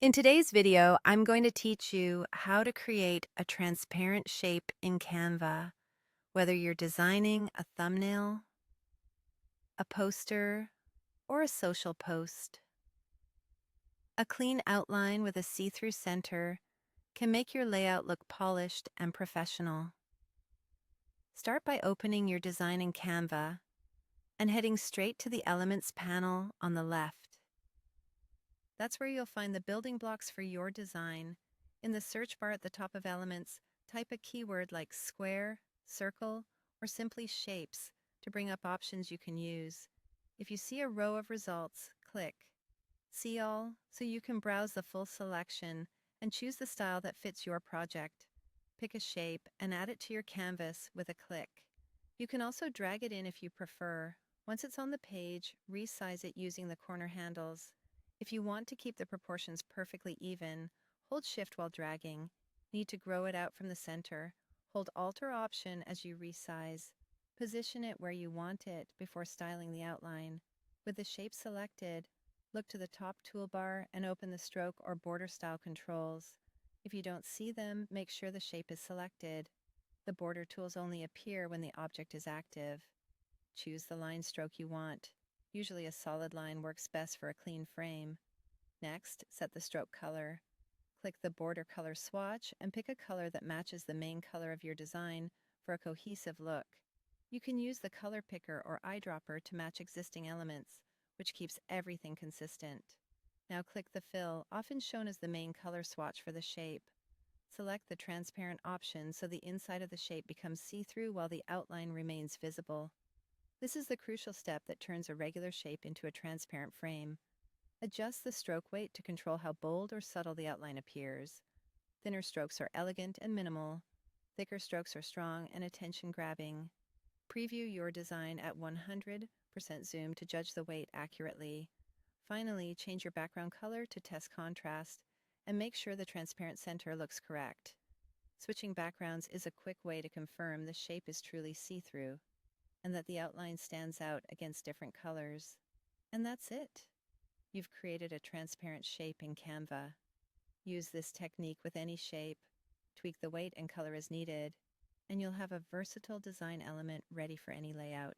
In today's video, I'm going to teach you how to create a transparent shape in Canva, whether you're designing a thumbnail, a poster, or a social post. A clean outline with a see-through center can make your layout look polished and professional. Start by opening your design in Canva and heading straight to the Elements panel on the left. That's where you'll find the building blocks for your design. In the search bar at the top of Elements, type a keyword like square, circle, or simply shapes to bring up options you can use. If you see a row of results, click See All so you can browse the full selection and choose the style that fits your project. Pick a shape and add it to your canvas with a click. You can also drag it in if you prefer. Once it's on the page, resize it using the corner handles. If you want to keep the proportions perfectly even, hold Shift while dragging. Need to grow it out from the center. Hold Alt or Option as you resize. Position it where you want it before styling the outline. With the shape selected, look to the top toolbar and open the stroke or border style controls. If you don't see them, make sure the shape is selected. The border tools only appear when the object is active. Choose the line stroke you want. Usually a solid line works best for a clean frame. Next, set the stroke color. Click the border color swatch and pick a color that matches the main color of your design for a cohesive look. You can use the color picker or eyedropper to match existing elements, which keeps everything consistent. Now click the fill, often shown as the main color swatch for the shape. Select the transparent option so the inside of the shape becomes see-through while the outline remains visible. This is the crucial step that turns a regular shape into a transparent frame. Adjust the stroke weight to control how bold or subtle the outline appears. Thinner strokes are elegant and minimal. Thicker strokes are strong and attention-grabbing. Preview your design at 100% zoom to judge the weight accurately. Finally, change your background color to test contrast and make sure the transparent center looks correct. Switching backgrounds is a quick way to confirm the shape is truly see-through and that the outline stands out against different colors. And that's it. You've created a transparent shape in Canva. Use this technique with any shape, tweak the weight and color as needed, and you'll have a versatile design element ready for any layout.